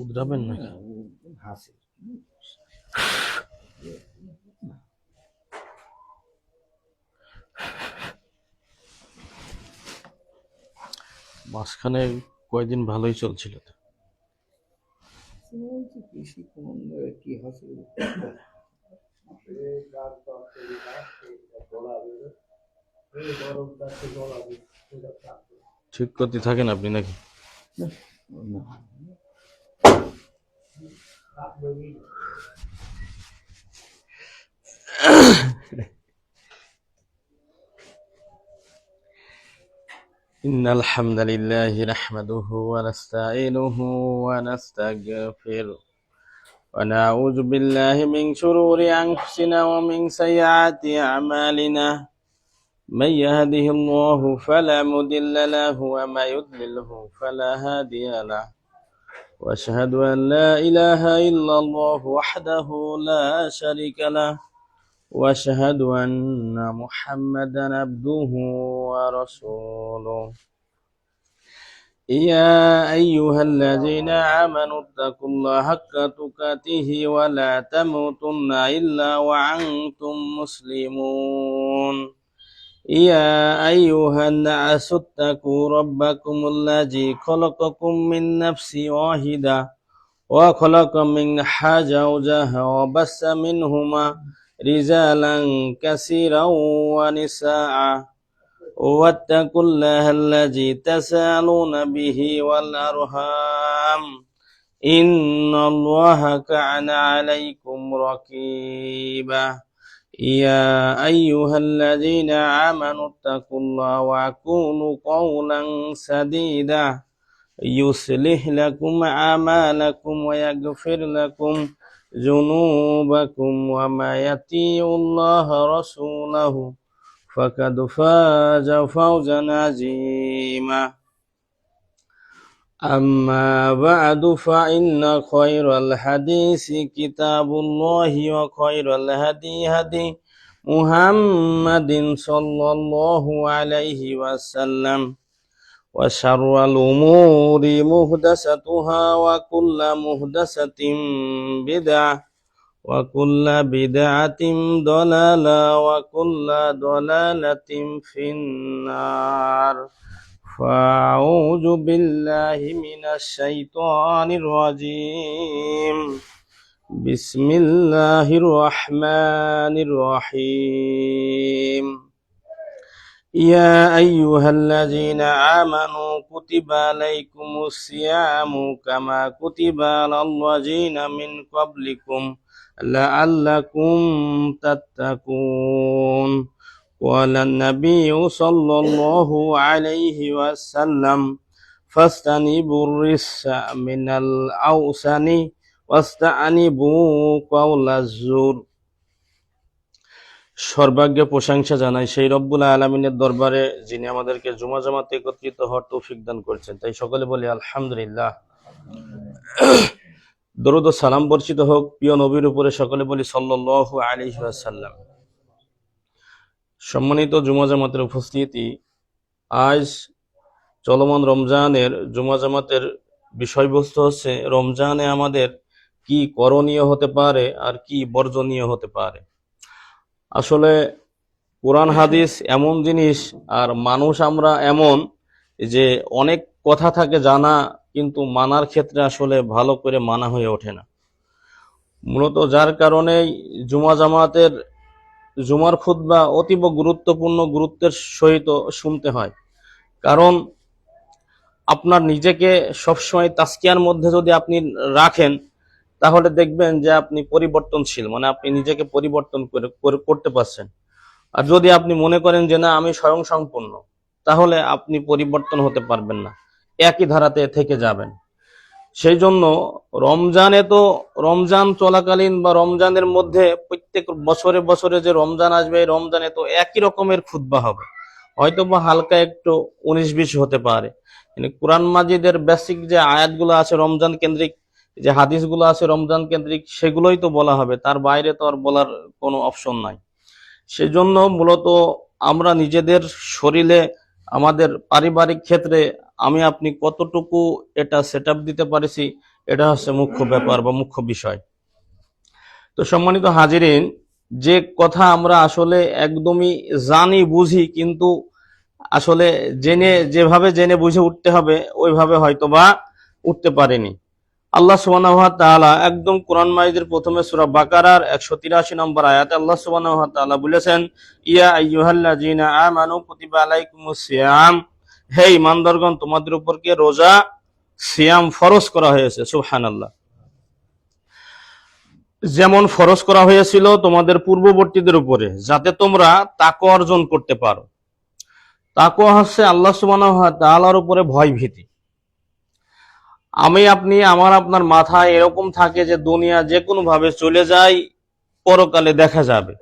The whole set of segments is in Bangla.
উদ্রাবেন নাকি? হাসি মাঝখানে কয়েকদিন ভালোই চলছিল তো। কৃষি কোন কি হাসি ঠিক করতে থাকেন আপনি নাকি? إن الحمد لله نحمده ونستعينه ونستغفره ونعوذ بالله من شرور أنفسنا ومن سيئات أعمالنا من يهده الله فلا مضل له وما يضلله فلا هادي له وأشهد أن لا إله إلا الله وحده لا شريك له وأشهد أن محمدا عبده ورسوله يا أيها الذين آمنوا اتقوا الله حق تقاته ولا تموتن إلا وأنتم مسلمون يا أيها الناس اتقوا ربكم الذي خلقكم من نفس واحدة وخلق منها زوجها وبث منهما رجالا كثيرا ونساء واتقوا الله الذي تسألون به والأرحام إن الله كان عليكم رقيبا يا أيها الذين آمنوا اتقوا الله وقولوا قولا سديدا يصلح لكم أعمالكم ويغفر لكم ذنوبكم وما يطيع الله رسوله فقد فاز فوزا عظيما أما بعد فإن خير الحديث كتاب الله وخير الهدي هدي محمد صلى الله عليه وسلم وشر الأمور محدثاتها وكل محدثة بدعة وكل بدعة ضلالة وكل ضلالة في النار فأعوذ بالله من الشيطان الرجيم بسم الله الرحمن الرحيم يا أيها الذين آمنوا كتب عليكم الصيام كما كتب على الذين من قبلكم لعلكم تتقون قال النبي صلى الله عليه وسلم فاجتنبوا الرجس من الأوثان واجتنبوا قول الزور। সর্বাগ্য প্রশংসা জানাই সেই রব্বুল আলামিনের দরবারে যিনি আমাদেরকে জুমা জামাতে একত্রিত হওয়ার তৌফিক দান করেছেন, তাই সকলে বলি আলহামদুলিল্লাহ। দরুদ ও সালাম বর্ষিত হোক প্রিয় নবীর উপরে, সকলে বলি সাল্লাল্লাহু আলাইহি ওয়াসাল্লাম। সম্মানিত জুমা জামাতের উপস্থিতি, আজ চলমান রমজানের জুমা জামাতের বিষয়বস্তু হচ্ছে রমজানে আমাদের কি করণীয় হতে পারে আর কি বর্জনীয় হতে পারে। আসলে কোরআন হাদিস এমন জিনিস, আর মানুষ আমরা এমন যে অনেক কথা থাকে জানা, কিন্তু মানার ক্ষেত্রে আসলে ভালো করে মানা হয়ে ওঠে না। মূলত যার কারণে জুমা জামাতের জুমার খুতবা অতীব গুরুত্বপূর্ণ, গুরুত্বের সহিত শুনতে হয়। কারণ আপনার নিজেকে সবসময় তাজকিয়ার মধ্যে যদি আপনি রাখেন, তাহলে দেখবেন যে আপনি পরিবর্তনশীল, মানে আপনি নিজেকে পরিবর্তন করতে পারছেন। আর যদি আপনি মনে করেন যে না আমি স্বয়ং সম্পূর্ণ, তাহলে আপনি পরিবর্তন হতে পারবেন না, একই ধারাতে থেকে যাবেন। সেই জন্য রমজান চলাকালীন বা রমজানের মধ্যে প্রত্যেক বছরে বছরে যে রমজান আসবে, এই রমজানে তো একই রকমের খুতবা হবে, হয়তো বা হালকা একটু 19-20 হতে পারে। কোরআন মাজিদের বেসিক যে আয়াতগুলো আছে রমজান কেন্দ্রিক, যে হাদিসগুলো আছে রমজান কেন্দ্রিক, সেগুলোই তো বলা হবে, তার বাইরে তো আর বলার কোনো অপশন নাই। সেজন্য মূলত আমরা নিজেদের শরীরে, আমাদের পারিবারিক ক্ষেত্রে আমি আপনি কতটুকু এটা সেট আপ দিতে পারছি, এটা হচ্ছে মুখ্য ব্যাপার বা মুখ্য বিষয়। তো সম্মানিত হাজিরিন, যে কথা আমরা আসলে একদমই জানি বুঝি, কিন্তু আসলে যেভাবে জেনে বুঝে উঠতে হবে ওইভাবে হয়তো বা উঠতে পারেনি। আল্লাহ সুবহানাহু ওয়া তাআলা একদম কোরআন মাজিদের প্রথমে সূরা বাকারার 183 নম্বর আয়াতে আল্লাহ সুবহানাহু ওয়া তাআলা বলেছেন, ইয়া আইয়ুহাল্লাযীনা আমানু কুতিবা আলাইকুমুস সিয়াম, হে ঈমানদারগণ, তোমাদের উপর কি রোজা সিয়াম ফরজ করা হয়েছে। সুবহানাল্লাহ। যেমন ফরজ করা হয়েছিল তোমাদের পূর্ববর্তীদের উপরে, যাতে তোমরা তাকওয়া অর্জন করতে পারো। তাকওয়া হচ্ছে আল্লাহ সুবহানাহু ওয়া তাআলার উপরে ভয় ভীতি। আমার আপনার মাথায় এরকম থাকে যে দুনিয়া যে কোনো ভাবে চলে যায়, পরকালে দেখা যাবে।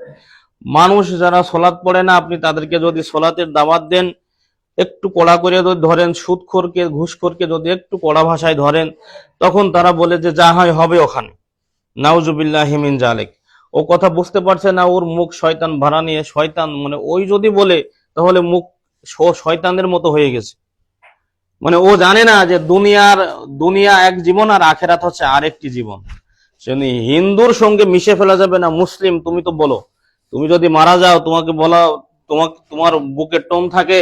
মানুষ যারা সলাৎ পড়ে না, আপনি তাদেরকে যদি সলাতের দাওয়াত দেন, একটু কড়া করে যদি ধরেন, সুদখোরকে ঘুষখোরকে যদি একটু কড়া ভাষায় ধরেন, তখন তারা বলে যে যা হয় হবে ওখানে। নাউজুবিল্লাহি মিন জালিক। ও কথা বুঝতে পারছে না, ওর মুখ শয়তান ভাড়া নিয়ে, শয়তান মানে ওই যদি বলে তাহলে মুখ শয়তানের মতো হয়ে গেছে। মানে ও জানে না যে দুনিয়া এক জীবন আর আখেরাত হচ্ছে আরেকটি জীবন। সেজন্য হিন্দুর সঙ্গে মিশে ফেলা যাবে না। মুসলিম তুমি তো বলো, তুমি যদি মারা যাও তোমাকে বলা, তোমার বুকে টোন থাকে,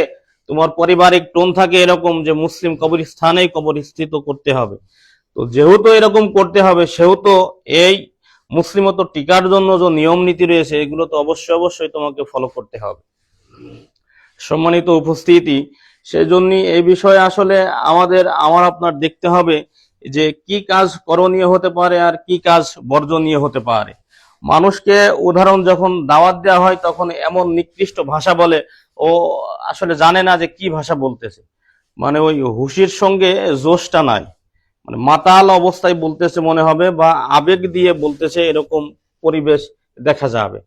তোমার পারিবারিক টোন থাকে এরকম যে মুসলিম কবরস্থানেই কবরস্থিত করতে হবে। তো যেহেতু এরকম করতে হবে, সেহেতু এই মুসলিমত টিকার জন্য যে নিয়ম নীতি রয়েছে, এগুলো তো অবশ্যই তোমাকে ফলো করতে হবে। সম্মানিত উপস্থিতি, সেজন্য এই বিষয়ে আসলে আমার আপনার দেখতে হবে যে কি কাজ করণীয় হতে পারে আর কি কাজ বর্জনীয় হতে পারে। মানুষকে উদাহরণ যখন দাওয়াত দেওয়া হয়, তখন এমন নিকৃষ্ট ভাষা বলে, ও আসলে জানে না যে কি ভাষা বলতেছে। মানে ওই হুশির সঙ্গে জোশটা নাই, মানে মাতাল অবস্থায় বলতেছে মনে হবে, বা আবেগ দিয়ে বলতেছে, এরকম পরিবেশ দেখা যাবে।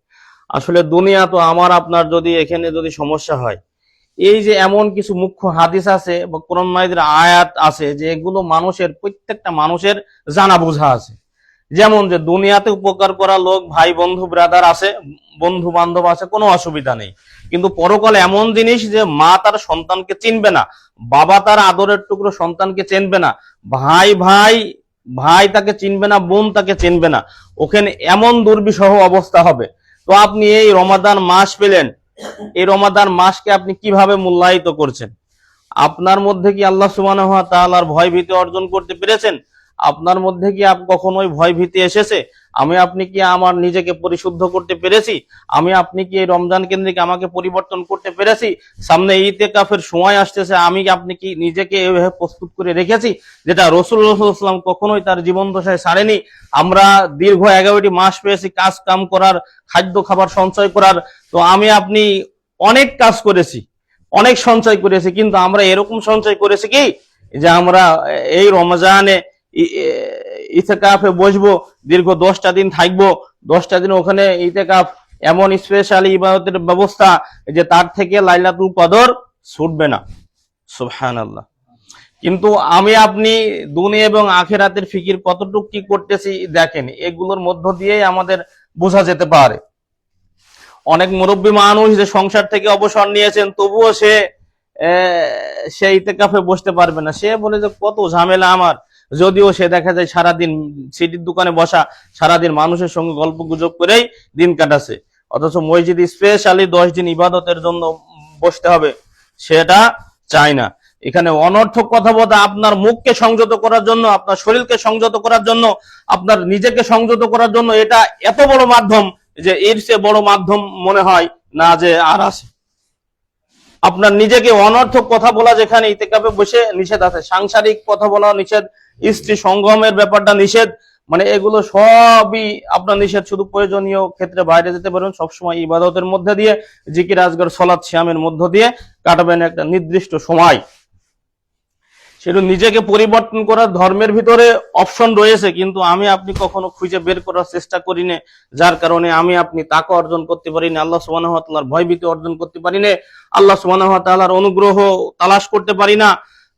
আসলে দুনিয়া তো আমার আপনার যদি এখানে যদি সমস্যা হয়, এই যে এমন কিছু মুখ্য হাদিস আছে বা কোরআন মাজিদের আয়াত আছে, যে এগুলো প্রত্যেকটা মানুষের জানা বোঝা আছে। যেমন যে দুনিয়াতে উপকার করা লোক, ভাই বন্ধু ব্রাদার আছে, বন্ধু বান্ধব আছে, কোনো অসুবিধা নেই। কিন্তু পরকালে এমন জিনিস যে মা তার সন্তানকে চিনবে না, বাবা তার আদরের টুকরো সন্তানকে চিনবে না, ভাই ভাই ভাই তাকে চিনবে না, বোন তাকে চিনবে না। ওখানে এমন দুর্বিষহ অবস্থা হবে। তো আপনি এই রমাদান মাস পেলেন, এই রমাদান মাসকে আপনি কিভাবে মূল্যায়িত করছেন? আপনার মধ্যে কি আল্লাহ সুবহানাহু ওয়া তাআলার ভয় ভীতি অর্জন করতে পেরেছেন? আপনার মধ্যে কি কখনোই ভয় ভীতি এসেছে? আপনি কি আমার নিজেকে পরিশুদ্ধ করতে পেরেছি? আপনি কি এই রমজান কেন্দ্রিক আমাকে পরিবর্তন করতে পেরেছি? সামনে ইতিকাফের সময় আসতেছে, আপনি কি নিজেকে এভাবে প্রস্তুত করে রেখেছি, যেটা রাসূলুল্লাহ সাল্লাল্লাহু আলাইহি ওয়াসাল্লাম কখনোই তার জীবন দশায় ছাড়েনি? আমরা দীর্ঘ 11টি মাস পেয়েছি কাজ কাম করার, খাদ্য খাবার সঞ্চয় করার। তো আপনি অনেক কাজ করেছি, অনেক সঞ্চয় করেছি, কিন্তু আমরা এরকম সঞ্চয় করেছি কি যে আমরা এই রমজানে ইতিকাফে বসবো, দীর্ঘ 10টা দিন থাকবো, 10টা দিন ওখানে ইতিকাফ, এমন স্পেশাল ইবাদতের ব্যবস্থা যে তার থেকে লাইলাতুল কদর ছুটবে না। সুবহানাল্লাহ। কিন্তু আপনি দুনিয়া এবং আখিরাতের ফিকির কতটুকু কি করতেছি দেখেন, এগুলোর মধ্য দিয়েই আমাদের বোঝা যেতে পারে। অনেক মুরব্বী মানুষ যে সংসার থেকে অবসর নিয়েছেন, তবুও সে ইতিকাফে বসতে পারবে না। সে বলে যে কত ঝামেলা আমার, যদিও সে দেখা যায় সারাদিন সিটির দোকানে বসা, সারাদিন মানুষের সঙ্গে গল্প গুজব করেই দিন কাটাচ্ছে, অথচ মসজিদে স্পেশালি 10 দিন ইবাদতের জন্য বসতে হবে, সেটা চায় না। এখানে অনর্থক কথা বলতে, আপনার মুখকে সংযত করার জন্য, আপনার শরীরকে সংযত করার জন্য, আপনার নিজেকে সংযত করার জন্য, এটা এত বড় মাধ্যম যে এর চেয়ে বড় মাধ্যম মনে হয় না যে আর আছে। আপনার নিজেকে অনর্থক কথা বলা যেখানে ইতিকাফে বসে নিষেধ আছে, সাংসারিক কথা বলা নিষেধ, স্ত্রী সঙ্গমের ব্যাপারটা নিষেধ, মানে এগুলো সবই আপনার নিষেধ। শুধু প্রয়োজনীয় ক্ষেত্রে বাইরে যেতে পারেন, সবসময় ইবাদতের মধ্যে দিয়ে, জিকির আজগার সালাত সিয়ামের মধ্য দিয়ে কাটাবেন একটা নির্দিষ্ট সময়। সেটা নিজেকে পরিবর্তন করার ধর্মের ভিতরে অপশন রয়েছে, কিন্তু আপনি কখনো খুঁজে বের করার চেষ্টা করি না, যার কারণে আপনি তাকওয়া অর্জন করতে পারি না, আল্লাহ সুবহানাহু ওয়া তাআলার ভয়ভীতি অর্জন করতে পারি না, আল্লাহ সুবহানাহু ওয়া তাআলার অনুগ্রহ তালাশ করতে পারি না,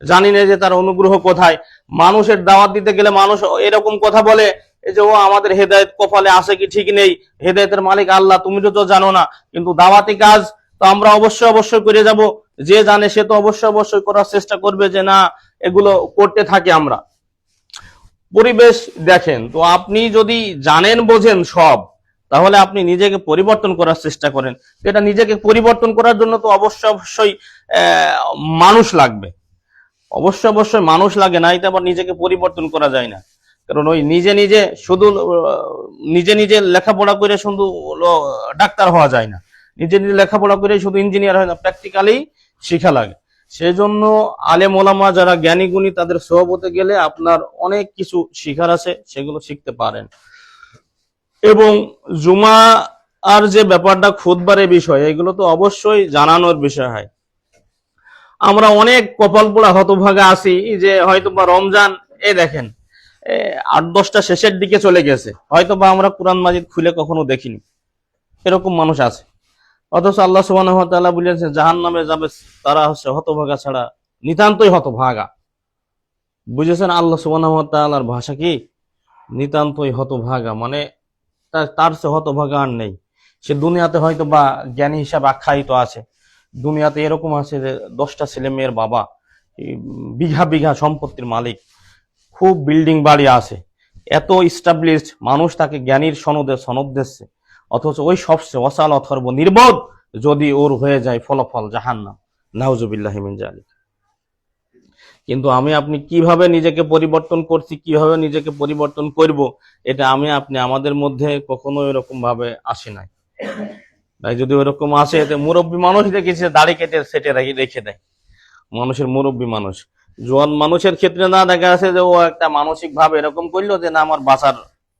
জানি না যে তার অনুগ্রহ কোথায়। মানুষের দাওয়াত দিতে গেলে মানুষ এরকম কথা বলে যে ও আমাদের হেদায়েত কপালে আছে কি ঠিক নেই, হেদায়েতের মালিক আল্লাহ, তুমি তো জানো না। কিন্তু দাওয়াতি কাজ তো আমরা অবশ্যই করে যাব। যে জানে সে তো অবশ্যই করার চেষ্টা করবে যে না, এগুলো করতে থাকি আমরা। পরিবেশ দেখেন। তো আপনি যদি জানেন বোঝেন সব, তাহলে আপনি নিজেকে পরিবর্তন করার চেষ্টা করেন। তো এটা নিজেকে পরিবর্তন করার জন্য তো অবশ্যই মানুষ লাগবে, অবশ্যই মানুষ লাগে, না এটা আবার নিজেকে পরিবর্তন করা যায় না। কারণ ওই নিজে নিজে শুধু নিজে লেখাপড়া করে শুধু ডাক্তার হওয়া যায় না, নিজে নিজে লেখাপড়া করে শুধু ইঞ্জিনিয়ার হয় না, প্র্যাকটিক্যালি শিখা লাগে। সেই জন্য আলেম ওলামা যারা জ্ঞানী গুণী তাদের সহবতে গেলে আপনার অনেক কিছু শিখার আছে, সেগুলো শিখতে পারেন। এবং জুমা আর যে ব্যাপারটা খুতবার বিষয়, এগুলো তো অবশ্যই জানানোর বিষয় হয়। আমরা অনেক কপাল পোড়া হতভাগা আছি যে হয়তো বা রমজান দেখেন 8-10টা শেষের দিকে চলে গেছে, হয়তো বা আমরা কোরআন মাজিদ খুলে কখনো দেখিনি, এরকম মানুষ আছে। অথচ আল্লাহ সুবহানাহু ওয়া তাআলা বলেছেন জাহান্নামে যাবে তারা হচ্ছে হতভাগা ছাড়া নিতান্তই হতভাগা। বুঝেছেন আল্লাহ সুবহানাহু ওয়া তাআলার ভাষা কি? নিতান্তই হতভাগা, মানে তার সে হতভাগা আর নেই। সে দুনিয়াতে হয়তো বা জ্ঞানী হিসাবে আখ্যায়িত আছে, দুনিয়াতে এরকম আছে যে 10টা ছেলে মেয়ের বাবা, বিঘা বিঘা সম্পত্তির মালিক, খুব বিল্ডিং বাড়ি আছে, এত ইস্টাবলিশড মানুষ তাকে জ্ঞানীর সনদ দিচ্ছে। অথচ ওই সবচেয়ে অসাল অথর্ব নির্বোধ যদি ওর হয়ে যায় ফলাফল জাহান্নাম, নাউজুবিল্লাহি মিন যালিক। কিন্তু আমি আপনি কিভাবে নিজেকে পরিবর্তন করছি, কিভাবে নিজেকে পরিবর্তন করব, এটা আমি আপনি আমাদের মধ্যে কখনো এরকম ভাবে আসে নাই। তাই যদি ওরকম আসে, এতে মুরব্বী মানুষ দেখেছে দাড়ি কেটে সেটে রেখে দেয়, মানুষের মুরব্বী মানুষ। জোয়ান মানুষের ক্ষেত্রে না দেখা যাচ্ছে যে ও একটা মানসিক ভাবে এরকম করলো যে না আমার বাঁচার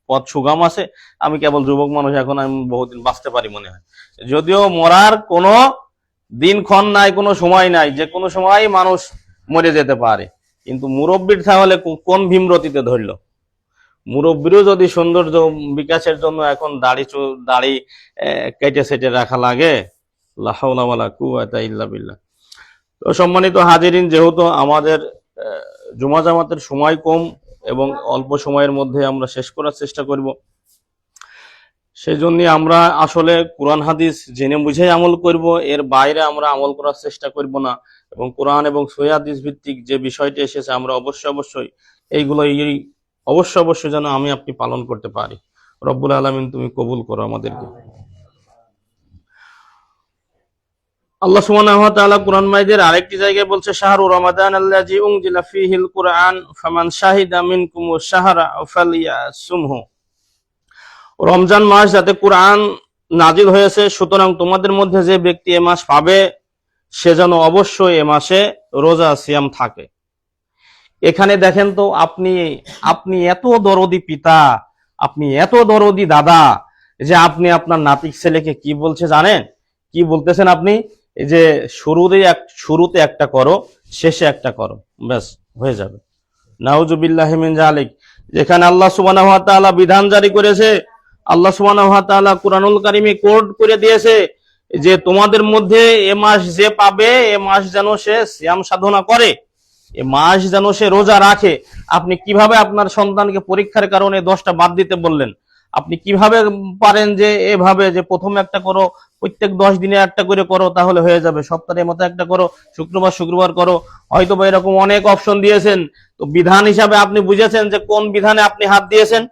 পথ সুগম আছে, আমি কেবল যুবক মানুষ, এখন আমি বহুদিন বাঁচতে পারি মনে হয়। যদিও মরার কোনো দিনক্ষণ নাই, কোনো সময় নাই, যে কোনো সময় মানুষ মরে যেতে পারে। কিন্তু মুরব্বীর তাহলে কোন ভীমরতিতে ধরলো? মুরব্বীরও যদি সৌন্দর্য বিকাশের জন্য এখন দাড়ি কেটে সেটে রাখা লাগে, লা হাওলা ওয়ালা কুওয়াতা ইল্লা বিল্লাহ। তো সম্মানিত হাজিরিন, যেহেতু আমাদের জুমা জামাতের সময় কম এবং অল্প সময়ের মধ্যে আমরা শেষ করার চেষ্টা করব, সেই জন্য আমরা আসলে কোরআন হাদিস জেনে বুঝে আমল করব, এর বাইরে আমরা আমল করার চেষ্টা করব না। এবং কোরআন এবং সহিহ হাদিস ভিত্তিক যে বিষয়টি এসেছে আমরা অবশ্যই এইগুলো অবশ্যই যেন আমি আপনি পালন করতে পারি। রব্বুল আলামিন তুমি কবুল করো আমাদেরকে। আল্লাহ সুবহানাহু ওয়া তাআলা কুরআন মাজিদের আরেকটি জায়গায় বলছে শাহরু রমাদান আল্লাযী উনজিলা ফীহিল কুরআন ফামান শাহিদা মিনকুমুশ শাহরা ফালইয়াসুমহু। রমজান মাস যাতে কুরআন নাজিল হয়েছে, সুতরাং তোমাদের মধ্যে যে ব্যক্তি এ মাস পাবে সে যেন অবশ্যই এ মাসে রোজা সিয়াম থাকে। এখানে দেখেন তো, আপনি এত দরদি পিতা, আপনি এত দরদি দাদা যে আপনি আপনার নাতিক ছেলেকে কি বলছে জানেন? কি বলতেছেন আপনি? যে শুরুতে একটা করো, শেষে একটা করো, ব্যাস হয়ে যাবে। নাউজুবিল্লাহি মিন যালিক। যেখানে আল্লাহ সুবহানাহু ওয়া তাআলা বিধান জারি করেছে, আল্লাহ সুবহানাহু ওয়া তাআলা কুরআনুল কারীমে কোড করে দিয়েছে যে তোমাদের মধ্যে এ মাস যে পাবে এ মাস যেন সে সিয়াম সাধনা করে, এ মাস যেন সে রোজা রাখে। আপনি কিভাবে আপনার সন্তানকে পরীক্ষার কারণে 10টা বাদ দিতে বললেন? আপনি কিভাবে পারেন যে এভাবে যে প্রথমে একটা করো, প্রত্যেক 10 দিনে একটা করে করো, তাহলে হয়ে যাবে, সপ্তাহের মতো একটা করো, শুক্রবার করো, হয়তো বা এরকম অনেক অপশন দিয়েছেন। তো বিধান হিসাবে আপনি বুঝেছেন যে কোন বিধানে আপনি হাত দিয়েছেন,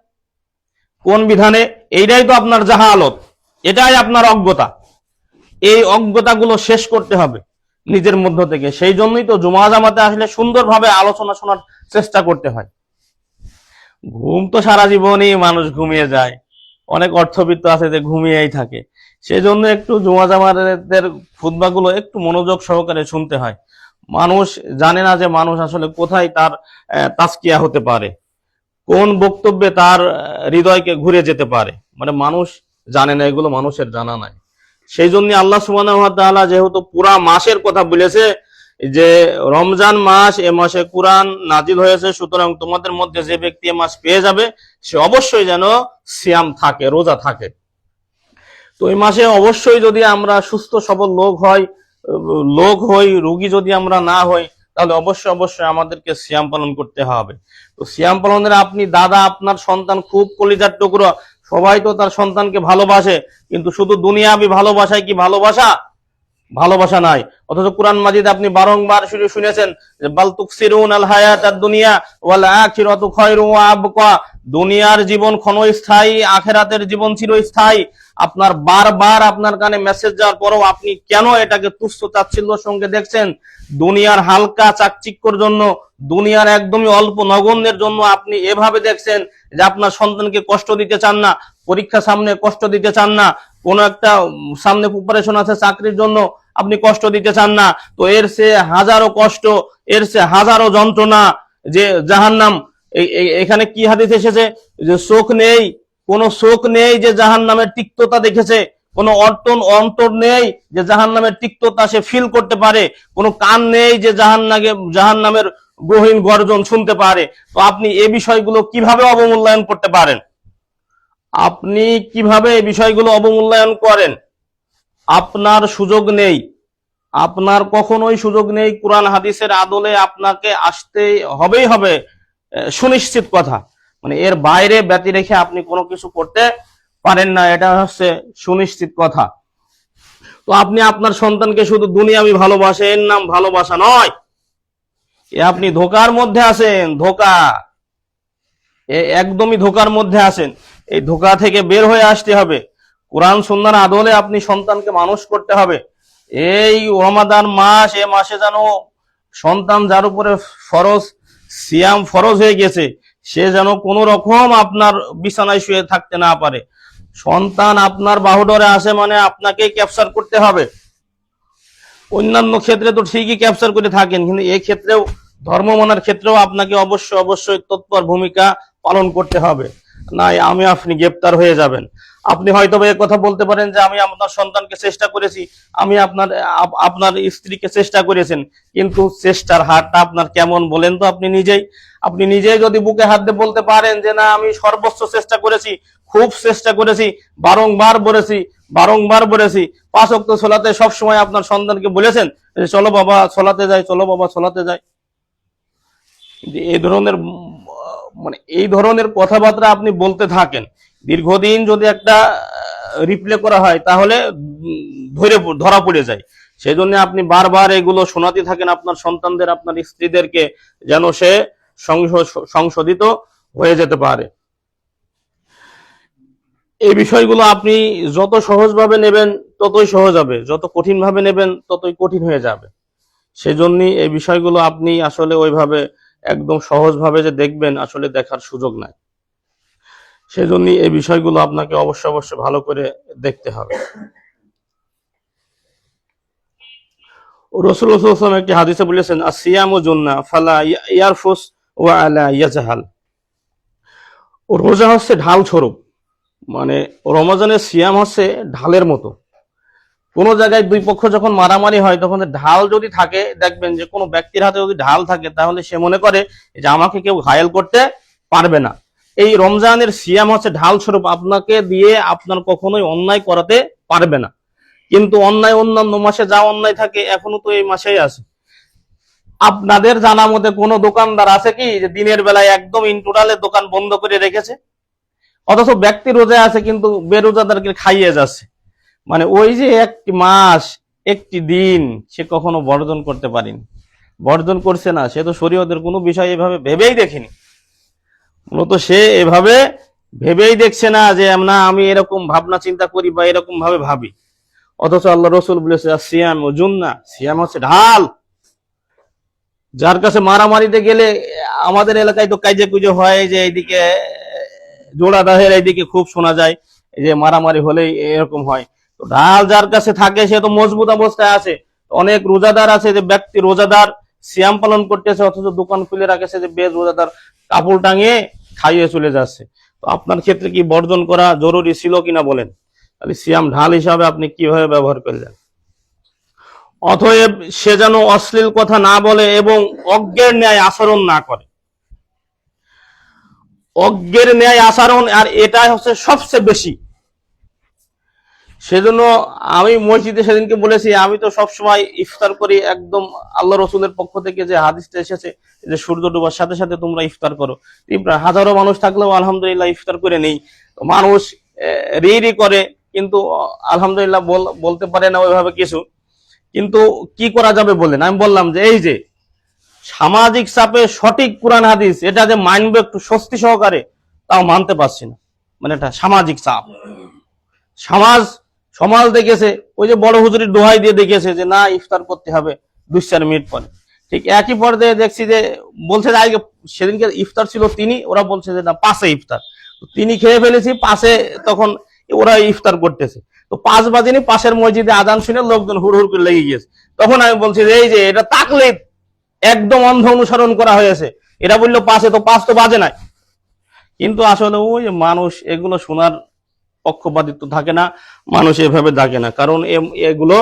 কোন বিধানে? এইটাই তো আপনার জাহালত, এটাই আপনার অজ্ঞতা। এই অজ্ঞতাগুলো শেষ করতে হবে নিজের মধ্য থেকে। সেই জন্যই তো জুমা জামাতে আসলে সুন্দরভাবে আলোচনা শোনার চেষ্টা করতে হয়। ঘুম তো সারা জীবনই মানুষ ঘুমিয়ে যায়, অনেক অর্থবিত্ত আছে যে ঘুমিয়েই থাকে। সেই জন্য একটু জুমা জামাতের খুতবাগুলো একটু মনোযোগ সহকারে শুনতে হয়। মানুষ জানে না যে মানুষ আসলে কোথায় তার তাজকিয়া হতে পারে, কোন বক্তব্যে তার হৃদয়কে ঘুরে যেতে পারে, মানে মানুষ জানে না, এগুলো মানুষের জানা নাই। সেই জন্য আল্লাহ সুবহানাহু ওয়া তাআলা যেহেতু পুরা মাসের কথা বলেছে যে রমজান মাস, এ মাসে কুরআন নাজিল হয়েছে, সুতরাং তোমাদের মধ্যে যে ব্যক্তি এ মাস পেয়ে যাবে সে অবশ্যই যেন সিয়াম থাকে, রোজা থাকে। তো এই মাসে অবশ্যই যদি আমরা সুস্থ সবল লোক হই, রোগী যদি আমরা না হই, তাহলে অবশ্যই আমাদেরকে সিয়াম পালন করতে হবে। তো সিয়াম পালনের আপনি দাদা, আপনার সন্তান খুব কলিজার টুকরো, সবাই তো তার সন্তানকে ভালোবাসে, কিন্তু শুধু দুনিয়াবি ভালোবাসায় কি ভালোবাসা? ভালোবাসা নাই। অথচ কোরআন মাজিদ আপনি বারংবার শুনেছেন যে বাল তুকসিরুন আল হায়াতাদ দুনিয়া ওয়াল আখিরাতু খায়রুন ওয়া আবকা, দুনিয়ার জীবন ক্ষণস্থায়ী, আখিরাতের জীবন চিরস্থায়ী। আপনার বারবার আপনার কানে মেসেজ যাওয়ার পরেও আপনি কেন এটাকে তুচ্ছ তাচ্ছিল্যের সঙ্গে দেখছেন? দুনিয়ার হালকা চাকচিক্যর জন্য, দুনিয়ার একদমই অল্প নগণ্যের জন্য আপনি এভাবে দেখছেন যে আপনার সন্তানকে কষ্ট দিতে চান না, পরীক্ষা সামনে কষ্ট দিতে চান না, কোন একটা সামনে প্রিপারেশন আছে চাকরির জন্য আপনি কষ্ট দিতে চান না। তো এর সে হাজারো কষ্ট, এর সে হাজারো যন্ত্রণা যে জাহান্নাম। এখানে কি হাদিস এসেছে যে চোখ নেই, কোন চোখ নেই যে জাহান্নামের তিক্ততা দেখেছে, কোন অন্তর নেই যে জাহান্নামের তিক্ততা সে ফিল করতে পারে, কোন কান নেই যে জাহান্নামের গহীন গর্জন শুনতে পারে। তো আপনি এই বিষয়গুলো কিভাবে অবমূল্যায়ন করতে পারেন? আপনি কিভাবে এই বিষয়গুলো অবমূল্যায়ন করেন? আপনার সুযোগ নেই, আপনার কখনোই সুযোগ নেই। কোরআন হাদিসের আদলে আপনাকে আসতে হবেই হবে, সুনিশ্চিত কথা। মানে এর বাইরে ব্যতি রেখে আপনি কোনো কিছু করতে পারেন না, এটা হচ্ছে সুনিশ্চিত কথা। তো আপনি আপনার সন্তানকে শুধু দুনিয়াবি ভালোবাসেন, এর নাম ভালোবাসা নয়। আপনি ধোকার মধ্যে আছেন, ধোকা, একদমই ধোকার মধ্যে আছেন। এই ধোকা থেকে বের হয়ে আসতে হবে। কোরআন সুন্নাহর আদলে আপনি সন্তানকে মানুষ করতে হবে। এই রমাদান মাস, এ মাসে যেন সন্তান যার উপরে ফরজ সিয়াম ফরজ হয়ে গেছে, সে যেন কোন রকম আপনার বিছানায় শুয়ে থাকতে না পারে। সন্তান আপনার বাহুডরে আসে মানে আপনাকেই ক্যাপচার করতে হবে। অন্যান্য ক্ষেত্রে তো ঠিকই ক্যাপচার করে থাকেন, কিন্তু এই ক্ষেত্রেও, ধর্ম মানার ক্ষেত্রেও আপনাকে অবশ্যই তৎপর ভূমিকা পালন করতে হবে। নাই আমি আপনি গ্রেপ্তার হয়ে যাবেন। আপনি হয়তো এই কথা বলতে পারেন যে আমি আপনার সন্তানকে চেষ্টা করেছি, আমি আপনার স্ত্রীকে চেষ্টা করেছেন, কিন্তু চেষ্টার হারটা আপনার কেমন বলেন তো আপনি নিজেই যদি বুকে হাত দিয়ে বলতে পারেন যে না আমি সর্বোচ্চ চেষ্টা করেছি, খুব চেষ্টা করেছি, বারংবার বলেছি। 5 ওয়াক্ত সালাতে সবসময় আপনার সন্তানকে বলেছেন যে চলো বাবা সালাতে যাই, চলো বাবা সালাতে যাই। এই ধরনের কথাবার্তা আপনি বলতে থাকেন, দীর্ঘদিন যদি একটা রিপ্লে করা হয় তাহলে ধরা পড়ে যায়। সেই জন্য আপনি বারবার এগুলো শোনাতে থাকেন আপনার সন্তানদের, আপনার স্ত্রীদেরকে, যেন সে সংশোধিত হয়ে যেতে পারে। এই বিষয়গুলো আপনি যত সহজভাবে নেবেন ততই সহজ হবে, যত কঠিন ভাবে নেবেন ততই কঠিন হয়ে যাবে। সেজন্য এই বিষয়গুলো আপনি আসলে ওইভাবে একদম সহজভাবে যে দেখবেন, আসলে দেখার সুযোগ নাই। সেজন্য এই বিষয়গুলো আপনাকে অবশ্যই ভালো করে দেখতে হবে। রাসূলুল্লাহ সাল্লাল্লাহু আলাইহি ওয়াসাল্লাম একটি হাদিসে বলেছেন আসিয়ামু জুন্নাহ ফালা ইয়ারফুস ওয়া আলা ইয়াজহাল। রোজা হচ্ছে ঢাল স্বরূপ, মানে রমজানের সিয়াম হচ্ছে ঢালের মতো। কোন জায়গায় দুই পক্ষ যখন মারামারি হয়, তখন ঢাল যদি থাকে, দেখবেন যে কোনো ব্যক্তির হাতে যদি ঢাল থাকে তাহলে সে মনে করে যে আমাকে কেউ ঘায়েল করতে পারবে না। এই রমজানের সিয়াম হচ্ছে ঢাল স্বরূপ, আপনাকে দিয়ে আপনার কখনোই অন্যায় করাতে পারবে না। কিন্তু অন্যায় অন্যান্য মাসে যা অন্যায় থাকে এখনো তো এই মাসেই আছে। আপনাদের জানা মতে কোনো দোকানদার আছে কি যে দিনের বেলায় একদম ইনটোটালে দোকান বন্ধ করে রেখেছে, অথচ ব্যক্তি রোজা আছে কিন্তু বেরোজাদারকে খাইয়ে যাচ্ছে? মানে ওই যে একটি মাস, একটি দিন সে কখনো বর্জন করতে পারেনি, বর্জন করছে না। সে তো শরীয়তের কোনো বিষয় এভাবে ভেবেই দেখেনি, মূলত সে এভাবে ভেবেই দেখছে না যে না আমি এরকম ভাবনা চিন্তা করি বা এরকম ভাবে ভাবি। অথচ আল্লাহ রসুল বলেছে সিয়াম ও জুন্না, সিয়াম হচ্ছে ঢাল। যার কাছে মারামারিতে গেলে, আমাদের এলাকায় তো কাজে কুজে হয় যে এইদিকে জোড়াদাহের এইদিকে খুব শোনা যায় যে মারামারি হলেই এরকম হয়। তো ঢাল যার কাছে থাকে সে তো মজবুত অবস্থায় আছে। অনেক রোজাদার আছে যে ব্যক্তি রোজাদার সিয়াম পালন করতেছে, অথচ দোকান খুলে রাখেছে যে বেশ রোজাদার, কাপড় টাঙিয়ে খাইয়ে চলে যাচ্ছে। তো আপনার ক্ষেত্রে কি বর্জন করা জরুরি ছিল কিনা বলেন? তাহলে সিয়াম ঢাল হিসাবে আপনি কিভাবে ব্যবহার করলেন? অতএব সে যেন অশ্লীল কথা না বলে এবং অজ্ঞের ন্যায় আচরণ না করে। অজ্ঞের ন্যায় আচরণ, আর এটা হচ্ছে সবচেয়ে বেশি। সেজন্য আমি মসজিদে সেদিনকে বলেছি, আমি তো সবসময় ইফতার করি একদম আল্লাহ রসুলের পক্ষ থেকে যে হাদিসটা এসেছে যে সূর্য ডোবার সাথে সাথে তোমরা ইফতার করো। হাজারো মানুষ থাকলেও আলহামদুলিল্লাহ ইফতার করে নেই। মানুষ রি করে, কিন্তু আলহামদুলিল্লাহ বলতে পারে না ওইভাবে কিছু। কিন্তু কি করা যাবে বলেন? আমি বললাম যে এই যে সামাজিক চাপে সঠিক কোরআন হাদিস এটা যে মানবে একটু স্বস্তি সহকারে, তাও মানতে পারছি না। মানে এটা সামাজিক চাপ, সমাজ সমাজ দেখেছে, ওই যে বড় হুজুরের দোহাই দিয়ে দেখেছে যে না ইফতার করতে হবে 2-4 মিনিট পরে। ঠিক একই পর্যায়ে দেখছি যে বলছে যে আজকে সেদিনকে ইফতার ছিল তিনি, ওরা বলছে যে না 5-এ ইফতার, তিনি খেয়ে ফেলেছি 5-এ, তখন ওরা ইফতার করতেছে। তো 5 বাজেনি, পাশের মসজিদে আজান শুনে লোকজন হুড় হুড় করে লেগে গিয়েছে। তখন আমি বলছি যে এই যে এটা তাকলিদ, একদম অন্ধ অনুসরণ করা হয়েছে। এরা বললো 5-এ, তো 5 তো বাজে নাই। কিন্তু আসলে ওই যে মানুষ এগুলো শোনার পক্ষপাতিত্ব থাকে না, মানুষ এভাবে থাকে না। কারণ এগুলো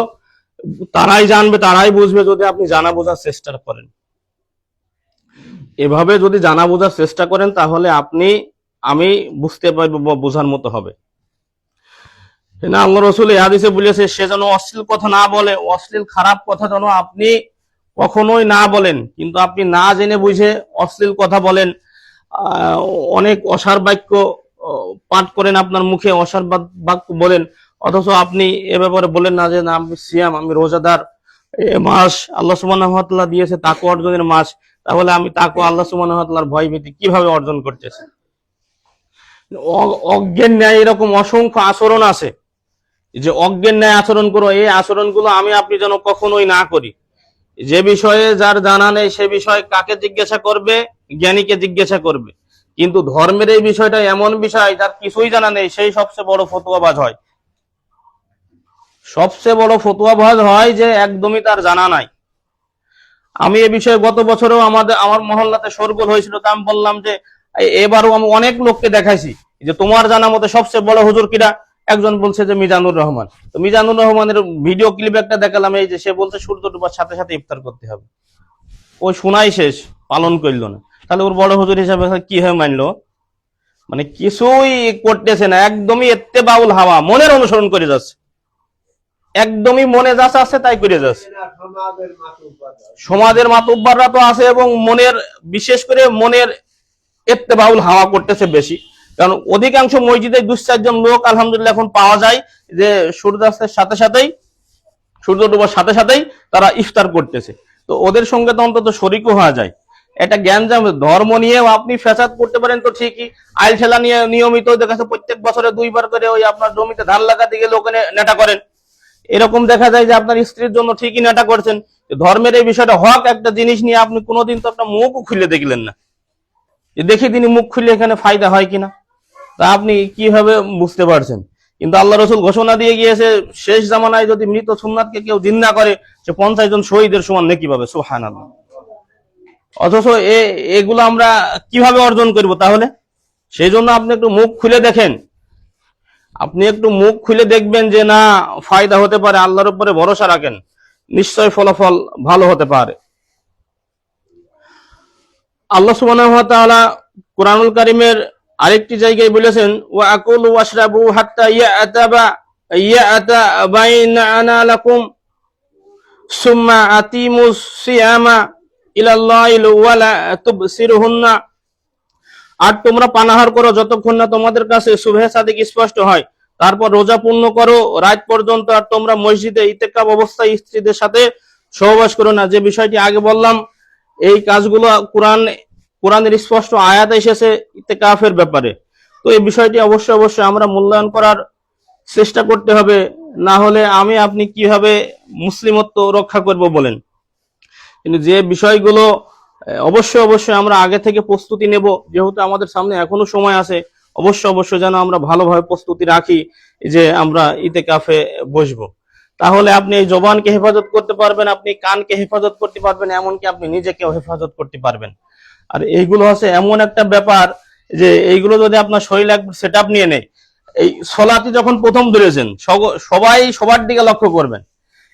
তারাই জানবে, তারাই বুঝবে যদি আপনি জানা বোঝার চেষ্টা করেন। এভাবে যদি জানা বোঝার চেষ্টা করেন তাহলে আমি বুঝতে পারবো, বোঝার মতো হবে না। আল্লাহ রসুল এই হাদিসে বলেছে সে যেন অশ্লীল কথা না বলে, অশ্লীল খারাপ কথা যেন আপনি কখনোই না বলেন। কিন্তু আপনি না জেনে বুঝে অশ্লীল কথা বলেন, অনেক অসার বাক্য পাঠ করেন, আপনার মুখে অসার বাক্য বলেন, অথচ আপনি এ ব্যাপারে বলেন না যে না আমি সিয়াম, আমি রোজাদার, এ মাস আল্লাহ সুবহানাহু ওয়া তাআলা দিয়েছে তাকওয়া অর্জনের মাস, তাহলে আমি তাকওয়া আল্লাহ সুবহানাহু ওয়া তাআলার ভয় ভীতি কিভাবে অর্জন করতেছি? অজ্ঞান ন্যায় এরকম অসংখ্য আচরণ আছে যে অজ্ঞান ন্যায় আচরণ করো, এই আচরণগুলো আমি আপনি যেন কখনোই না করি। যে বিষয়ে যার জানা নেই সে বিষয়ে কাকে জিজ্ঞাসা করবে? জ্ঞানীকে জিজ্ঞাসা করবে। কিন্তু ধর্মের এই বিষয়টা এমন বিষয় যার কিছুই জানা নেই সেই সবচেয়ে বড় ফতোয়াবাজ হয়। সবচেয়ে বড় ফতোয়াবাজ হয় যে একদমই তার জানা নাই। আমি এ বিষয়ে গত বছরেও আমার মহল্লাতে শোরগোল হয়েছিল, তা আমি বললাম যে এবারও আমি অনেক লোককে দেখাইছি যে তোমার জানা মতে সবচেয়ে বড় হুজুর কিরা? একজন বলছে যে মিজানুর রহমান। তো মিজানুর রহমানের ভিডিও ক্লিপ একটা দেখালাম, এই যে সে বলছে সূর্য ডুবার সাথে সাথে ইফতার করতে হবে। ওই শোনাই শেষ, পালন করলো না। তাহলে ওর বড় হুজুর হিসাবে কি হয়ে মানলো? মানে কিছুই করতেছে না, একদমই ইত্তেবাউল হাওয়া, মনের অনুসরণ করে যাচ্ছে, একদমই মনে যা আছে তাই করে যাচ্ছে। সমাজের মাতব্বররা তো আছে এবং মনের, বিশেষ করে মনের ইত্তেবাউল হাওয়া করতেছে বেশি। কারণ অধিকাংশ মসজিদে 2-4 জন লোক আলহামদুলিল্লাহ এখন পাওয়া যায় যে সূর্যাস্তের সাথে সাথেই, সূর্য ডোবার সাথে সাথেই তারা ইফতার করতেছে। তো ওদের সঙ্গে তো অন্তত শরিকও হওয়া যায়। এটা জ্ঞানজাম, ধর্ম নিয়েও আপনি ফ্যাসাদ করতে পারেন তো ঠিকই। আইল ঠেলা নিয়ে নিয়মিত দেখা যাচ্ছে প্রত্যেক বছরে 2বার করে ওই আপনার জমিতে ধান লাগাতে গেলে ওখানে নেটা করেন। এরকম দেখা যায় যে আপনার স্ত্রীর জন্য ঠিকই নেটা করছেন। ধর্মের এই বিষয়টা হক একটা জিনিস নিয়ে আপনি কোনোদিন তো একটা মুখও খুলে দেখলেন না যে দেখি তিনি মুখ খুলে এখানে ফায়দা হয় কিনা, তা আপনি কিভাবে বুঝতে পারছেন? কিন্তু আল্লাহ রসুল ঘোষণা দিয়ে গিয়েছে শেষ জামানায় যদি মৃত সুন্নাতকে কেউ জিন্দা করে সে 50 জন শহীদের সমান নেকি পাবে। সুবহানাল্লাহ। অথচ এগুলো আমরা কিভাবে অর্জন করব তাহলে? সেই জন্য আপনি একটু মুখ খুলে দেখেন, আপনি একটু মুখ খুলে দেখবেন যে না ফায়দা হতে পারে, আল্লাহর উপরে ভরসা রাখেন, নিশ্চয় ফলাফল ভালো হতে পারে। আল্লাহ সুবহানাহু ওয়া তাআলা কুরআনুল কারীমের আরেকটি জায়গায় বলেছেন ওয়া আকুলু ওয়াশরাবু হাত্তা ইয়াতাবাইনা লাকুম সুম্মা আতিমুস সিয়ামা ইলাল্লাহি ওয়া লা তুবসিরুহুন্না। আর তোমরা পানাহার করো যতক্ষণ না তোমাদের কাছে সুবহে সাদিক স্পষ্ট হয়, তারপর রোজা পূর্ণ করো রাত পর্যন্ত। আর তোমরা মসজিদে ইতিকাফ অবস্থায় স্ত্রীদের সাথে সহবাস করো না। যে বিষয়টি আগে বললাম, এই কাজগুলো কোরআনের স্পষ্ট আয়াত এসেছে ইতিকাফের ব্যাপারে। তো এই বিষয়টি অবশ্যই আমরা মূল্যায়ন করার চেষ্টা করতে হবে, না হলে আমি আপনি কিভাবে মুসলিমত্ব রক্ষা করব বলেন? কিন্তু যে বিষয়গুলো অবশ্যই আমরা আগে থেকে প্রস্তুতি নেব, যেহেতু আমাদের সামনে এখনো সময় আছে, অবশ্যই যেন আমরা ভালোভাবে প্রস্তুতি রাখি যে আমরা ইতিকাফে বসবো। তাহলে আপনি এই জবানকে হেফাজত করতে পারবেন, আপনি কানকে হেফাজত করতে পারবেন, এমনকি আপনি নিজেকেও হেফাজত করতে পারবেন। আর এইগুলো হচ্ছে এমন একটা ব্যাপার যে এইগুলো যদি আপনার শরীর একবার সেট আপ নিয়ে নেয়, এই সলাতি যখন প্রথম ধরেছেন সবাই সবার দিকে লক্ষ্য করবেন।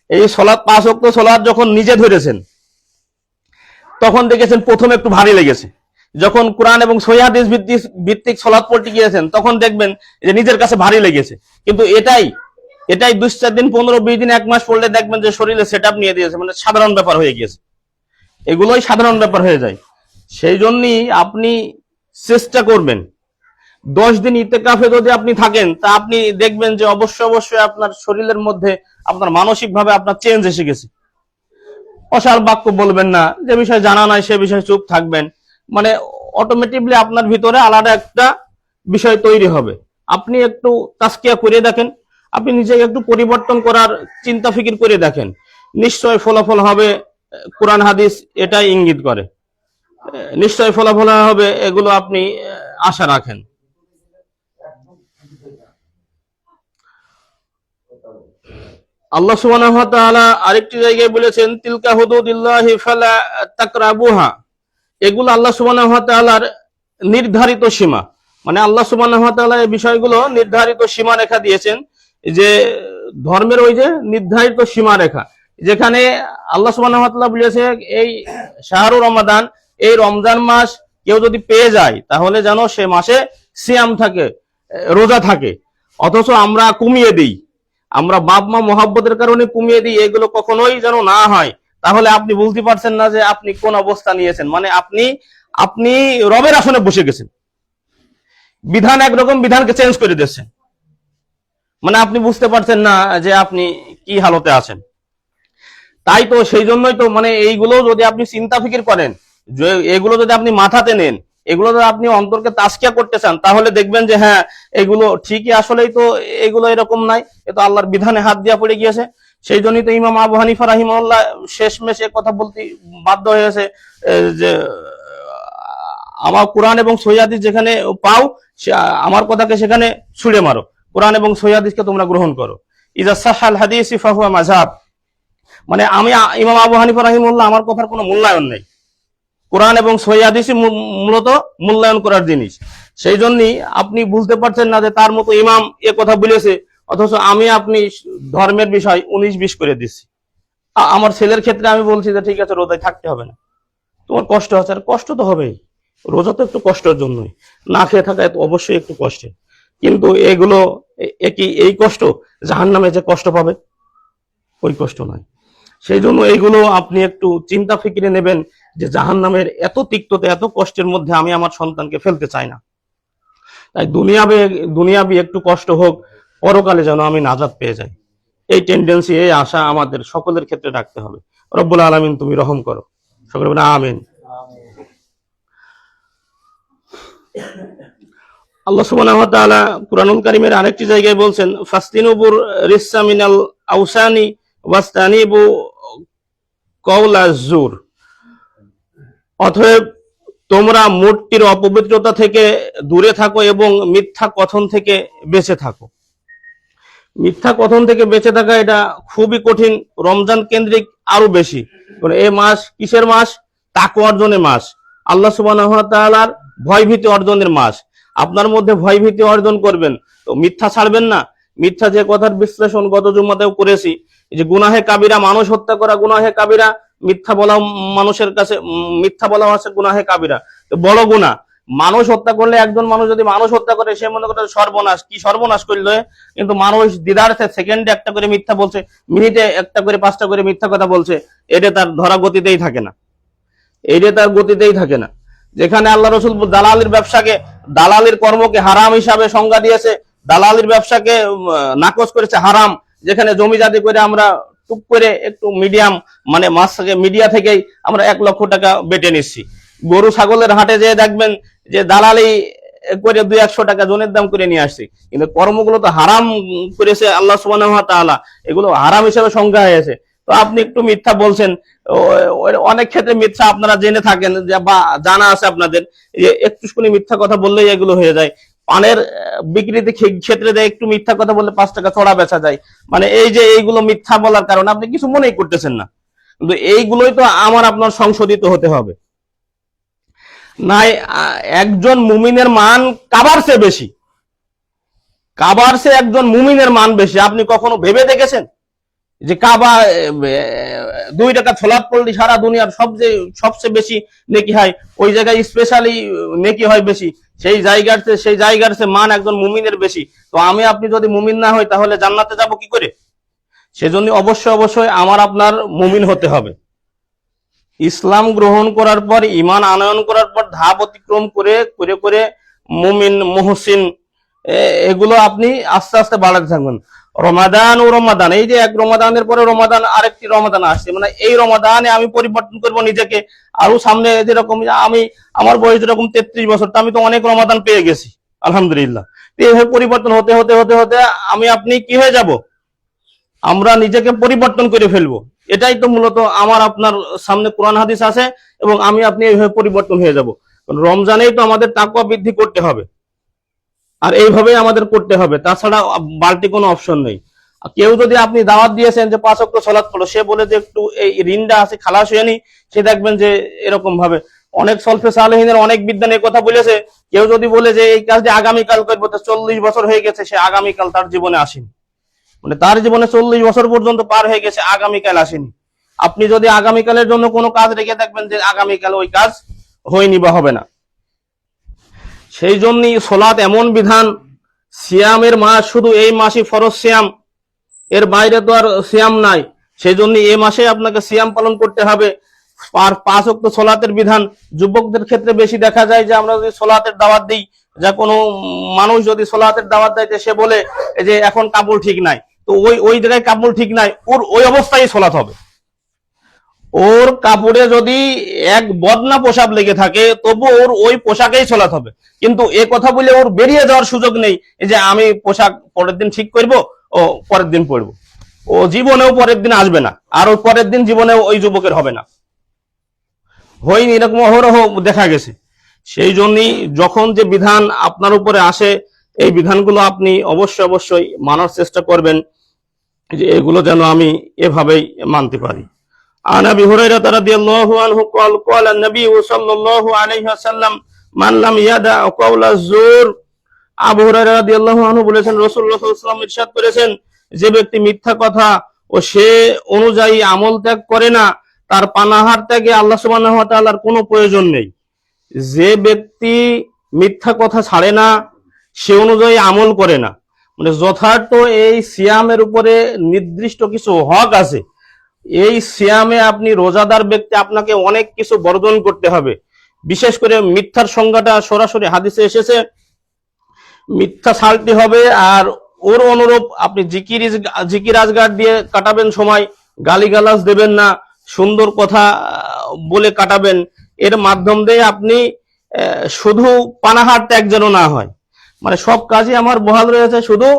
এই সলাত 5 ওয়াক্ত সলাত যখন নিজে ধরেছেন তখন দেখেছেন প্রথমে একটু ভারী লেগেছে। যখন কোরআন এবং সহিহ হাদিস ভিত্তিক সলাত পড়তে গিয়েছেন তখন দেখবেন যে নিজের কাছে ভারী লেগেছে। কিন্তু এটাই 2-4 দিন, 15-20 দিন, 1 মাস পড়লে দেখবেন যে শরীরে সেট আপ নিয়ে দিয়েছে, মানে সাধারণ ব্যাপার হয়ে গিয়েছে। এগুলোই সাধারণ ব্যাপার হয়ে যায়। সেই জন্যই আপনি চেষ্টা করবেন 10 দিন ইতিকাফে যদি আপনি থাকেন, তা আপনি দেখবেন যে অবশ্যই আপনার শরীরের মধ্যে, আপনার মানসিক ভাবে আপনার চেঞ্জ এসে গেছে। অসার বাক্য বলবেন না, যে বিষয় জানা নাই সে বিষয়ে চুপ থাকবেন, মানে অটোমেটিকলি আপনার ভিতরে আলাদা একটা বিষয় তৈরি হবে। আপনি একটু তাসকিয়া করে দেখেন, আপনি নিজেকে একটু পরিবর্তন করার চিন্তা ফিকির করে দেখেন, নিশ্চয় ফলাফল হবে। কোরআন হাদিস এটাই ইঙ্গিত করে, নিশ্চয় ফলাফল হবে, এগুলো আপনি আশা রাখেন। আল্লাহ সুবহানাহু ওয়া তাআলা আরেকটি জায়গায় বলেছেন, তিলকা হুদুদিল্লাহি ফালা তাকরাবুহা। এগুলো আল্লাহ সুবহানাহু ওয়া তাআলার নির্ধারিত সীমা, মানে আল্লাহ সুবহানাহু ওয়া তাআলা এই বিষয়গুলো নির্ধারিত সীমা রেখা দিয়েছেন, যে ধর্মের ওই যে নির্ধারিত সীমা রেখা, যেখানে আল্লাহ সুবহানাহু ওয়া তাআলা বলেছে এই শাহরুর রমাদান, এই রমজান মাস কেউ যদি পেয়ে যায় তাহলে যেন সে মাসে সিয়াম থাকে, রোজা থাকে। অথচ আমরা কমিয়ে দিই, আমরা বাপ মা মোহাব্বতের কারণে কমিয়ে দিই, এগুলো কখনোই যেন না হয়। তাহলে আপনি বলতে পারছেন না যে আপনি কোন অবস্থা নিয়েছেন, মানে আপনি রবের আসনে বসে গেছেন, বিধান একরকম, বিধানকে চেঞ্জ করে দিয়েছেন, মানে আপনি বুঝতে পারছেন না যে আপনি কি হালতে আছেন। তাই তো সেই জন্যই তো মানে এইগুলো যদি আপনি চিন্তা ফিকির করেন, যে এগুলো যদি আপনি মাথাতে নেন, এগুলো যদি আপনি অন্তরকে তাসকিয়া করতে চান, তাহলে দেখবেন যে হ্যাঁ এগুলো ঠিকই, আসলেই তো এগুলো এরকম নাই, এ তো আল্লাহর বিধানে হাত দিয়া পড়ে গিয়েছে। সেই জন্যই তো ইমাম আবু হানিফা রাহিমাহুল্লাহ শেষমেশ এ কথা বলতে বাধ্য হয়েছে, যে আমার কোরআন এবং সহিহ হাদিস যেখানে পাও, আমার কথাকে সেখানে ছুড়ে মারো, কোরআন এবং সহিহ হাদিসকে তোমরা গ্রহণ করো। ইজা সাহাল হাদিস ফাহুয়া মাযহাব, মানে আমি ইমাম আবু হানিফা রাহিমাহুল্লাহ, আমার কথার কোনো মূল্যায়ন নেই। কোরআন এবং সহিহ হাদিসই মূলত মূল্যায়ন করার জিনিস। সেই জন্যই আপনি বুঝতে পারছেন না যে তার মতো ইমাম এ কথা বলেছে, অথচ আপনি ধর্মের বিষয় 19-20 করে দিচ্ছি। আমার ছেলের ক্ষেত্রে আমি বলছি যে ঠিক আছে রোজায় থাকতে হবে না, তোমার কষ্ট হচ্ছে, আর কষ্ট তো হবেই, রোজা তো একটু কষ্টের জন্যই, না খেয়ে থাকা অবশ্যই একটু কষ্টের, কিন্তু এগুলো এই কষ্ট জাহান্নামে যে কষ্ট পাবে ওই কষ্ট নয়। সেই জন্য এইগুলো আপনি একটু চিন্তা ফিকিরে নেবেন, যে জাহান্নামের এত তিক্ততা, এত কষ্টের মধ্যে আমি আমার সন্তানকে ফেলতে চাই না। তাই দুনিয়াবি একটু কষ্ট হোক, পরকালে যেন আমি নাজাত পেয়ে যাই, এই টেন্ডেন্সি, এই আশা আমাদের সকলের ক্ষেত্রে রাখতে হবে। রব্বুল আলামিন তুমি রহম করো, সকলে বলে আমিন। আল্লাহ সুবহানাহু ওয়া তাআলা কুরআনুল কারীমের আরেকটি জায়গায় বলছেন, ফাসতিনুবুর রিসসা মিনাল আওসানি ওয়াস্তানিবু কওলাজ জুর। অতএব তোমরা মূর্তির অপবিত্রতা থেকে দূরে থাকো এবং মিথ্যা কথন থেকে বেঁচে থাকো। মিথ্যা কথন থেকে বেঁচে থাকা এটা খুবই কঠিন, রমজান কেন্দ্রিক আরো বেশি। এই মাস কিসের মাস? তাকওয়া অর্জনের মাস, আল্লাহ সুবহানাহু ওয়া তাআলার ভয়ভীতি অর্জনের মাস। আপনার মধ্যে ভয়ভীতি অর্জন করবেন তো মিথ্যা ছাড়বেন না। মিথ্যা যে কথার বিশ্লেষণ গত জুমাতেও করেছি, যে গুনাহে কাবিরা, মানুষ হত্যা করা গুনাহে কাবিরা, মিথ্যা বলা মানুষের কাছে, মিথ্যা বলা হচ্ছে গুনাহে কাবিরা, তো বড় গুনাহ। মানুষ হত্যা করলে, একজন মানুষ যদি মানুষ হত্যা করে, সে মনে করে সর্বনাশ, কি সর্বনাশ করলো, কিন্তু মানুষ দিদার্থে সেকেন্ডে একটা করে মিথ্যা বলছে, মিনিটে একটা করে 5টা করে মিথ্যা কথা বলছে, এটা তার ধরা গতিতেই থাকে না, এটা তার গতিতেই থাকে না। যেখানে আল্লাহ রাসূল দালালির ব্যবসাকে, দালালির কর্মকে হারাম হিসাবে সংজ্ঞা দিয়েছে, দালালির ব্যবসাকে নাকচ করেছে হারাম, যেখানে জমি জাতি করে আমরা টুক করে একটু মিডিয়াম, মানে মাছ থেকে, মিডিয়া থেকেই আমরা 1 লক্ষ টাকা বেটে নিচ্ছি। গরু ছাগলের হাটে যেয়ে দেখবেন যে দালালি করে 200-100 টাকা জনের দাম করে নিয়ে আসছি, কিন্তু কর্মগুলো তো হারাম করেছে আল্লাহ সুবহানাহু ওয়া তাআলা, এগুলো হারাম হিসেবে সংজ্ঞা হয়েছে। তো আপনি একটু মিথ্যা বলছেন, অনেক ক্ষেত্রে মিথ্যা আপনারা জেনে থাকেন, বা জানা আছে আপনাদের, যে একটুখানি মিথ্যা কথা বললেই এগুলো হয়ে যায়। পানের বিক্রিতে ক্ষেত্রে একটু মিথ্যা কথা বললে 5 টাকা চড়া বেচা যায়, মানে এই যে এইগুলো মিথ্যা বলার কারণে আপনি কিছু মনেই করতেছেন না, কিন্তু এইগুলোই তো আমার আপনার সংশোধিত হতে হবে। নাই একজন মুমিনের মান কাবার চেয়ে বেশি, কাবার চেয়ে একজন মুমিনের মান বেশি। আপনি কখনো ভেবে দেখেছেন যে কাবা 2 টাকা ছোলাপ পড়লে সারা দুনিয়ার সবচেয়ে বেশি নেকি হয়, ওই জায়গায় স্পেশালি নেকি হয় বেশি, সেই জায়গার চেয়ে মান একজন মুমিনের বেশি। তো আপনি যদি মুমিন না হই তাহলে জান্নাতে যাব কি করে? সেজন্য অবশ্যই আমার আপনার মুমিন হতে হবে। ইসলাম গ্রহণ করার পর, ঈমান আনয়ন করার পর ধাপ অতিক্রম করে মুমিন, মুহসিন, এগুলো আপনি আস্তে আস্তে বাড়াতে থাকবেন। রমাদান ও রমাদান, এই যে এক রমাদানের পরে রমাদান, আরেকটি রমাদান আসছে, মানে এই রমাদানে আমি পরিবর্তন করব নিজেকে। আরো সামনে যেরকম আমার বয়স যেরকম 33 বছর, তো আমি তো অনেক রমাদান পেয়ে গেছি আলহামদুলিল্লাহ। তো এইভাবে পরিবর্তন হতে হতে হতে হতে আমি আপনি কি হয়ে যাব, আমরা নিজেকে পরিবর্তন করে ফেলবো। এটাই তো মূলত আমার আপনার সামনে কোরআন হাদিস আছে, এবং আমি আপনি এইভাবে পরিবর্তন হয়ে যাব। রমজানেই তো আমাদের তাকওয়া বৃদ্ধি করতে হবে, আর এইভাবেই আমাদের করতে হবে, তাছাড়া বাড়তি কোনো অপশন নেই। কেউ যদি আপনি দাওয়াত দিয়েছেন যে 5 ওয়াক্ত সালাত পড়ো, সে বলে যে একটু এই ঋণটা আছে খালাস হয়ে নি, সে দেখবেন যে এরকম ভাবে অনেক সলফে সালেহিনের অনেক বিদ্বান এই কথা বলেছে। কেউ যদি বলে যে এই কাজটি আগামীকাল করবো, তো 40 বছর হয়ে গেছে, সে আগামীকাল তার জীবনে আসেনি, মানে তার জীবনে 40 বছর পর্যন্ত পার হয়ে গেছে, আগামীকাল আসেনি। আপনি যদি আগামীকালের জন্য কোনো কাজ রেখে দেখবেন যে আগামীকাল ওই কাজ হয়নি বা হবে না। সেই জন্যই সোলাত এমন বিধান, সিয়ামের মাস শুধু এই মাসই ফরজ সিয়াম, এর বাইরে তো আর সিয়াম নাই। সেই জন্য এই মাসে আপনাকে সিয়াম পালন করতে হবে। আর 5 ওয়াক্ত সোলাতের বিধান যুবকদের ক্ষেত্রে বেশি দেখা যায়, যে আমরা যদি সোলাতের দাওয়াত দিই, যা কোনো মানুষ যদি সোলাতের দাওয়াত দেয়, সে বলে যে এখন কাপড় ঠিক নাই, তো ওই জায়গায় কাপড় ঠিক নাই, ওর ওই অবস্থায় সোলাত হবে। ওর কাপড়ে যদি এক বদনা পোশাক লেগে থাকে, তবু ওর ওই পোশাকেই সোলাত হবে। কিন্তু এ কথা বলে ওর বেরিয়ে যাওয়ার সুযোগ নেই, যে আমি পোশাক পরের দিন ঠিক করব, ও পরের দিন পরবো। ও জীবনেও পরের দিন আসবে না, আর ওই পরের দিন জীবনেও ওই যুবকের হবে না, হয়নি, এরকম অহরহ দেখা গেছে। সেই জন্যই যখন যে বিধান আপনার উপরে আসে, এই বিধানগুলো আপনি অবশ্যই অবশ্যই মানার চেষ্টা করবেন, যে এগুলো যেন আমি এভাবেই মানতে পারি। عن ابي هريره رضي الله عنه قال قال النبي صلى الله عليه وسلم من لم يدع قول الزور। আবু হুরায়রা রাদিয়াল্লাহু আনহু বলেছেন, রাসূলুল্লাহ সাল্লাল্লাহু আলাইহি ওয়াসাল্লাম ইরশাদ করেছেন, যে ব্যক্তি মিথ্যা কথা ও সে অনুযায়ী আমল ত্যাগ করে না, তার পানাহার ত্যাগে আল্লাহ সুবহানাহু ওয়া তাআলার কোনো প্রয়োজন নেই। যে ব্যক্তি মিথ্যা কথা ছাড়ে না, সে অনুযায়ী আমল করে না, মানে যথার্থ এই সিয়ামের উপরে নির্দিষ্ট কিছু হক আছে। এই সিয়ামে আপনি রোজাদার ব্যক্তি, আপনাকে অনেক কিছু বর্জন করতে হবে। বিশেষ করে মিথ্যার সংজ্ঞাটা সরাসরি হাদিসে এসেছে, মিথ্যা ছাড়তে হবে। আর ওর অনুরূপ আপনি জিকির আজগার দিয়ে কাটাবেন সময়, গালিগালাজ দেবেন না, সুন্দর কথা বলে কাটাবেন। এর মাধ্যম দিয়ে আপনি শুধু পানাহার ত্যাগ যেন না হয়, মানে সব কাজই আমার বহাল রয়েছে, শুধু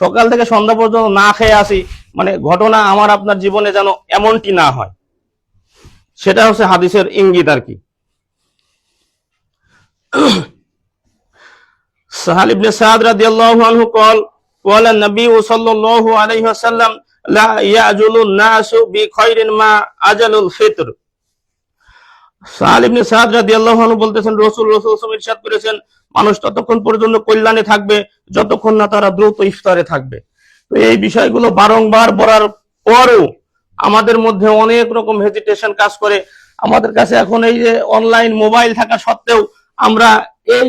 সকাল থেকে সন্ধ্যা পর্যন্ত না খেয়ে আসি, মানে ঘটনা আমার আপনার জীবনে যেন এমনটি না হয়, সেটা হচ্ছে হাদিসের ইঙ্গিত আর কি। সাহাল ইবনে সাদ রাদিয়াল্লাহু আনহু قال قال النبي صلى الله عليه وسلم لا يعجل الناس بخير ما عجل الفطر। সাহাল ইবনে সাদ রাদিয়াল্লাহু আনহু বলতেছেন, রাসূলুল্লাহ সাল্লাল্লাহু আলাইহি ওয়াসাল্লাম ইরশাদ করেছেন, মানুষ ততক্ষণ পর্যন্ত কল্যাণে থাকবে যতক্ষণ না তারা দ্রুত ইফতারে থাকবে। তো এই বিষয়গুলো বারংবার বলার পরও আমাদের মধ্যে অনেক রকম হেজিটেশন কাজ করে। আমাদের কাছে এখন এই যে অনলাইন মোবাইল থাকা সত্ত্বেও আমরা এই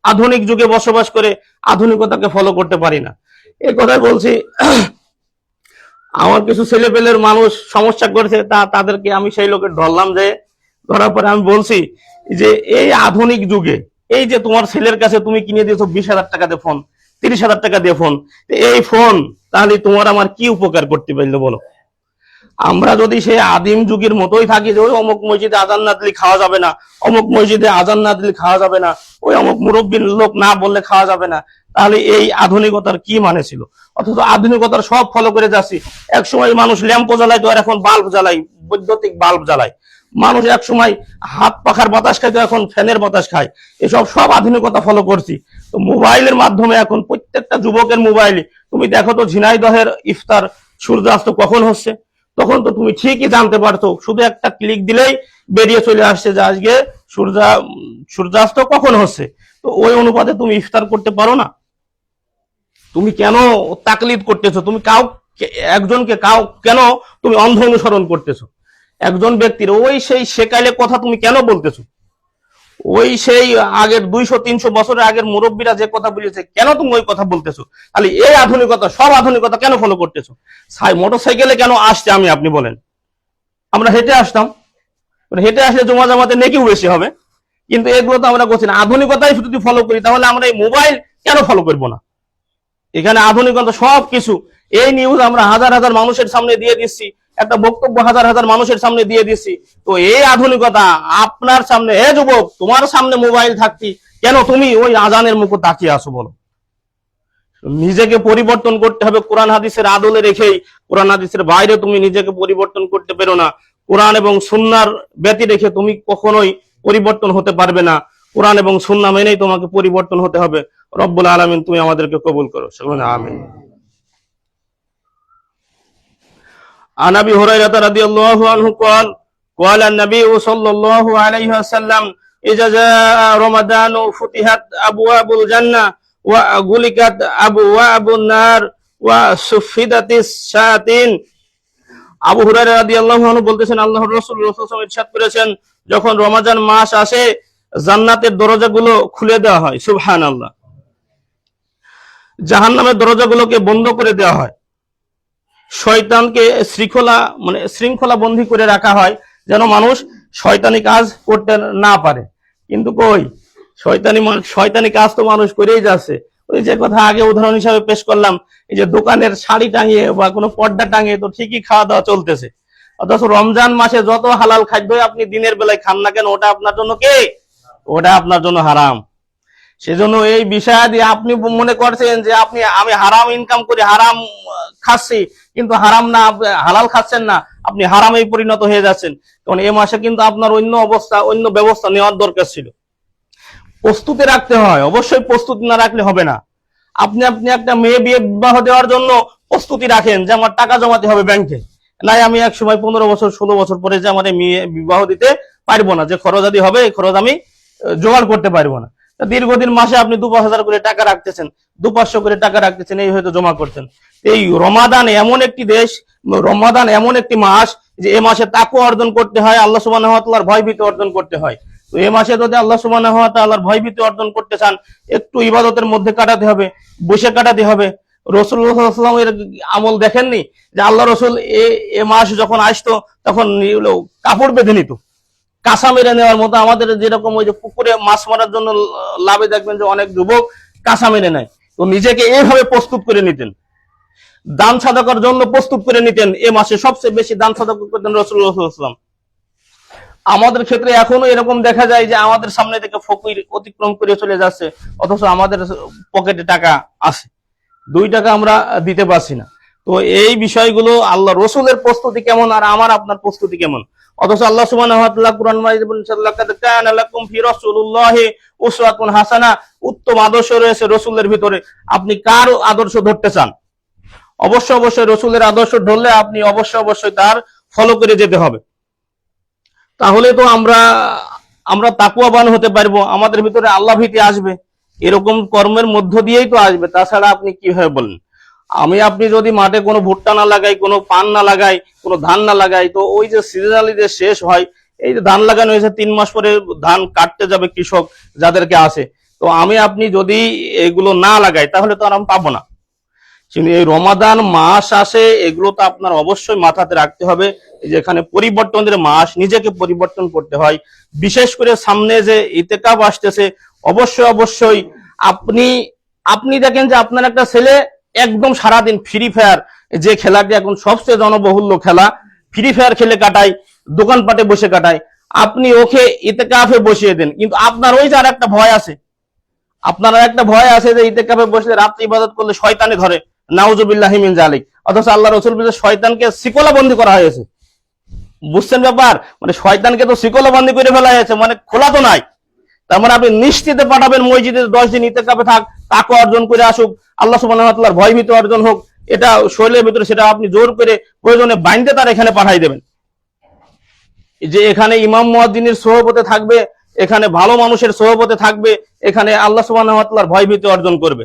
আধুনিক যুগে বসবাস করে আধুনিকতাকে ফলো করতে পারি না। এই কথাই বলছি, আমার কিছু ছেলেপেলের মানুষ সমস্যা করেছে, তাদেরকে আমি সেই লোকের ধরলাম, যে ধরার পরে আমি বলছি যে এই আধুনিক যুগে এই যে তোমার ছেলের কাছে তুমি কিনে দিয়েছো 20,000 টাকা দিয়ে ফোন, 30,000 টাকা দিয়ে ফোন, এই ফোন তাহলে তোমার আমার কি উপকার করতে পারলো বলো? আমরা যদি সেই আদিম যুগের মতোই থাকি, যে ওই অমুক মসজিদে আজান না দিলে খাওয়া যাবে না, অমুক মসজিদে আজান না দিলে খাওয়া যাবে না, ওই অমুক মুরব্বীর লোক না বললে খাওয়া যাবে না, তাহলে এই আধুনিকতার কি মানে ছিল? অথচ আধুনিকতার সব ফলো করে যাচ্ছি। এক সময় মানুষ ল্যাম্প জ্বালাইতো, আর এখন বাল্ব জ্বালাই, বৈদ্যুতিক বাল্ব জ্বালায়। মানুষ এক সময় হাত পাখার বাতাস খাইতো, এখন ফ্যানের বাতাস খায়। এসব সব আধুনিকতা ফলো করছি। তো মোবাইলের মাধ্যমে এখন প্রত্যেকটা যুবকের মোবাইলে তুমি দেখো তো ঝিনাইদহের ইফতার সূর্যাস্ত কখন হচ্ছে, তখন তো তুমি ঠিকই জানতে পারছো, শুধু একটা ক্লিক দিলেই বেরিয়ে চলে আসছে যে আজকে সূর্যাস্ত কখন হচ্ছে। তো ওই অনুপাতে তুমি ইফতার করতে পারো না? তুমি কেন তাকলিদ করতেছো? তুমি একজনকে কেন তুমি অন্ধ অনুসরণ করতেছো? একজন ব্যক্তির ওই সেই সেকালে কথা তুমি কেন বলতেছো? ওই সেই আগের 200-300 বছরের আগের মুরব্বীরা যে কথা বলেছে, কেন তুমি ওই কথা বলতেছো? তাহলে এই আধুনিকতা, সব আধুনিকতা কেন ফলো করতেছো? মোটরসাইকেলে কেন আসছে আপনি বলেন? আমরা হেঁটে আসতাম, হেঁটে আসলে জমা জামাতে নেকিও বেশি হবে। কিন্তু এগুলো তো আমরা করছি না। আধুনিকতাই যদি ফলো করি তাহলে আমরা এই মোবাইল কেন ফলো করবো না? এখানে আধুনিকতা সবকিছু, এই নিউজ আমরা হাজার হাজার মানুষের সামনে দিয়ে দিচ্ছি, একটা বক্তব্য হাজার হাজার মানুষের সামনে দিয়ে দিচ্ছি। তো এই আধুনিকতা আপনার সামনে, হে যুবক, তোমার সামনে মোবাইল থাকতি কেন তুমি ওই আজানের মুখে তাকিয়ে আসো বলো? নিজেকে পরিবর্তন করতে হবে কোরআন হাদিসের আদলে রেখেই। কোরআন হাদিসের বাইরে তুমি নিজেকে পরিবর্তন করতে পারো না। কোরআন এবং সুন্নাহর ব্যতি রেখে তুমি কখনোই পরিবর্তন হতে পারবে না। কোরআন এবং সুন্নাহ মেনেই তোমাকে পরিবর্তন হতে হবে। রব্বুল আলামিন তুমি আমাদেরকে কবুল করো, সকলে আমিন। عن ابي هريره رضي الله عنه قال قال النبي صلى الله عليه وسلم اذا جاء رمضان فتحت ابواب الجنه وغلقت ابواب النار وسفدت الشياطين। আবু হুরায়রা রাদিয়াল্লাহু আনহু বলতেছেন, আল্লাহর রাসূল সাল্লাল্লাহু আলাইহি ওয়াসাল্লাম ইরশাদ করেছেন, যখন রমজান মাস আসে জান্নাতের দরজাগুলো খুলে দেওয়া হয়, সুবহানাল্লাহ। জাহান্নামের দরজাগুলোকে বন্ধ করে দেওয়া হয়, শয়তানকে শৃঙ্খলা বন্দী করে রাখা হয়, যেন মানুষ শয়তানি কাজ করতে না পারে। কিন্তু কই, শয়তানি কাজ তো মানুষ করেই যাচ্ছে। ওই যে কথা আগে উদাহরণ হিসাবে পেশ করলাম, এই যে দোকানের শাড়ি টাঙিয়ে বা কোনো পর্দা টাঙিয়ে তো ঠিকই খাওয়া দাওয়া চলতেছে, অথচ রমজান মাসে যত হালাল খাদ্য আপনি দিনের বেলায় খান না কেন, ওটা আপনার জন্য কে? ওটা আপনার জন্য হারাম। সেজন্য এই বিষয়াদি আপনি মনে করছেন যে আমি হারাম ইনকাম করি, হারাম খাচ্ছি, কিন্তু হারাম না, হালাল খাচ্ছেন না, আপনি হারামেই পরিণত হয়ে যাচ্ছেন। কারণ এই মাসে কিন্তু আপনার অন্য ব্যবস্থা নেওয়ার দরকার ছিল। প্রস্তুতি রাখতে হয়, অবশ্যই প্রস্তুতি না রাখলে হবে না। আপনি একটা মেয়ে বিবাহ দেওয়ার জন্য প্রস্তুতি রাখেন যে আমার টাকা জমাতে হবে ব্যাংকে, নাই আমি এক সময় 15 বছর 16 বছর পরে যে আমার মেয়ে বিবাহ দিতে পারবো না, যে খরচ আদি হবে এই খরচ আমি জোগাড় করতে পারবো না। দীর্ঘদিন মাসে আপনি 2-5 করে টাকা রাখতেছেন, 200-500 করে টাকা রাখতেছেন, এই হয়তো জমা করতেন। এই রমাদান এমন একটি রমাদান এমন একটি মাস যে এই মাসে তাকওয়া অর্জন করতে হয়, আল্লাহ সুবহানাহু ওয়া তাআলার ভয়ভীতি অর্জন করতে হয়। তো এই মাসে যদি আল্লাহ সুবহানাহু ওয়া তাআলার ভয়ভীতি অর্জন করতে চান, একটু ইবাদতের মধ্যে কাটাতে হবে, বসে কাটাতে হবে। রাসূলুল্লাহ সাল্লাল্লাহু আলাইহি ওয়াসাল্লামের আমল দেখেননি যে আল্লাহ রাসূল এ মাস যখন আসতো তখন কাপড় বেঁধে নিত, কাঁচা মেরে নেওয়ার মতো। আমাদের যেরকম ওই যে পুকুরে মাছ মারার জন্য লাভে দেখবেন যে অনেক যুবক কাঁচা মেরে নেয়, তো নিজেকে এইভাবে প্রস্তুত করে নিতেন, দান সাদাকার জন্য প্রস্তুত করে নিতেন। এ মাসে সবচেয়ে বেশি দান সাদাকা করতেন রাসূলুল্লাহ সাল্লাল্লাহু আলাইহি ওয়াসাল্লাম। আমাদের ক্ষেত্রে এখনো এরকম দেখা যায় যে আমাদের সামনে থেকে ফকির অতিক্রম করে চলে যাচ্ছে, অথচ আমাদের পকেটে টাকা আছে, 2 টাকা আমরা দিতে পারছি না। তো এই বিষয়গুলো, আল্লাহ রসুলের প্রস্তুতি কেমন আর আমার আপনার প্রস্তুতি কেমন? অথচ আল্লাহ সুবহানাহু ওয়া তাআলা কুরআন মাজিদে বলেছেন, লাকাদ কানা লাকুম ফি রাসূলিল্লাহি উসওয়াতুন হাসানা, উত্তম আদর্শ রয়েছে রসুলের ভিতরে। আপনি কার আদর্শ ধরতে চান? অবশ্যই রসুলের আদর্শ ধরলে আপনি অবশ্যই তার ফলো করে যেতে হবে। তাহলে তো আমরা তাকওয়াবান হতে পারবো, আমাদের ভিতরে আল্লাহ ভীতি আসবে। এরকম কর্মের মধ্য দিয়েই তো আসবে, তাছাড়া আপনি কিভাবে বলেন? আপনি যদি মাঠে কোনো ভুট্টা না লাগাই, কোনো পান না লাগাই, কোনো ধান না লাগাই, তো ওই যে সিজনালি যে শেষ হয়, এই যে ধান লাগানো হয়েছে 3 মাস পরে ধান কাটতে যাবে কৃষক যাদেরকে আসে, তো আপনি যদি এগুলো না লাগাই তাহলে তো আর আমি পাবো না। কিন্তু এই রমাদান মাস আসে, এগুলো তো আপনার অবশ্যই মাথাতে রাখতে হবে। যেখানে পরিবর্তনের মাস, নিজেকে পরিবর্তন করতে হয়। বিশেষ করে সামনে যে ইতিকাফ আসতেছে, অবশ্যই আপনি দেখেন যে আপনার একটা ছেলে একদম সারাদিন ফ্রি ফায়ার, যে খেলাটি এখন সবচেয়ে জনবহুল্য খেলা, ফ্রি ফায়ার খেলে কাটায়, দোকানপাটে বসে কাটায়, আপনি ওকে ইতিকাফে বসিয়ে দেন। কিন্তু আপনার ওই যে আর একটা ভয় আছে, যে ইতিকাফে বসলে রাত্রি ইবাদত করলে শয়তানে ধরে, নাউজুবিল্লাহি মিন যালিক। অথচ আল্লাহ রাসূল বলেছেন শয়তানকে শিকলা বন্দী করা হয়েছে। বুঝছেন ব্যাপার? শয়তানকে তো শিকলা বন্দী করে ফেলা হয়েছে, খোলা তো নাই। তার আপনি নিশ্চিতে পাঠাবেন মসজিদে 10 দিন ইতিকাফে থাক, তাকওয়া অর্জন করে আসুক, আল্লাহ সুবহানাহু ওয়া তাআলার ভয়ভীতি অর্জন হোক, এটা শরীরের ভিতরে, সেটা আপনি জোর করে প্রয়োজনে বাইন্ধে তার এখানে পাঠাই দেবেন। যে এখানে ইমাম মুয়াজ্জিনের সোহবতে থাকবে, এখানে ভালো মানুষের সোহবতে থাকবে, এখানে আল্লাহ সুবহানাহু ওয়া তাআলার ভয়ভীতি অর্জন করবে।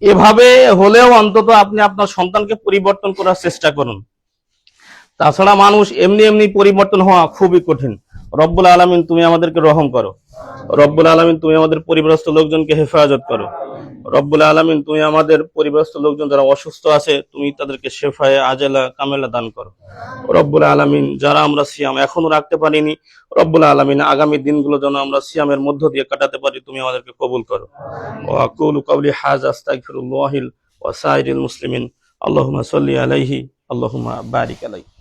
এভাবে হলেও অন্তত আপনি আপনার সন্তানকে পরিবর্তন করার চেষ্টা করুন। তাছাড়া মানুষ এমনি পরিবর্তন হওয়া খুবই কঠিন। রব্বুল আলামিন তুমি আমাদেরকে রহম করো। রব্বুল আলামিন তুমি আমাদের পরিবারস্থ লোকজনকে হেফাজত করো। রব্বুল আলামিন তুমি আমাদের পরিবারস্থ লোকজন যারা অসুস্থ আছে তুমি তাদেরকে শেফায়ে আজেলা কামেলা দান করো। রব্বুল আলামিন যারা আমরা সিয়াম এখনো রাখতে পারিনি, রব্বুল আলামিন আগামী দিনগুলো যেন আমরা সিয়ামের মধ্য দিয়ে কাটাতে পারি, তুমি আমাদেরকে কবুল করো। ওয়া আকুলু কাওলি হাযা আস্তাগফিরুল্লাহিল ওয়া সাইরিল মুসলিমিন। আল্লাহুম্মা সাল্লি আলাইহি, আল্লাহুম্মা বারিক আলাইহি।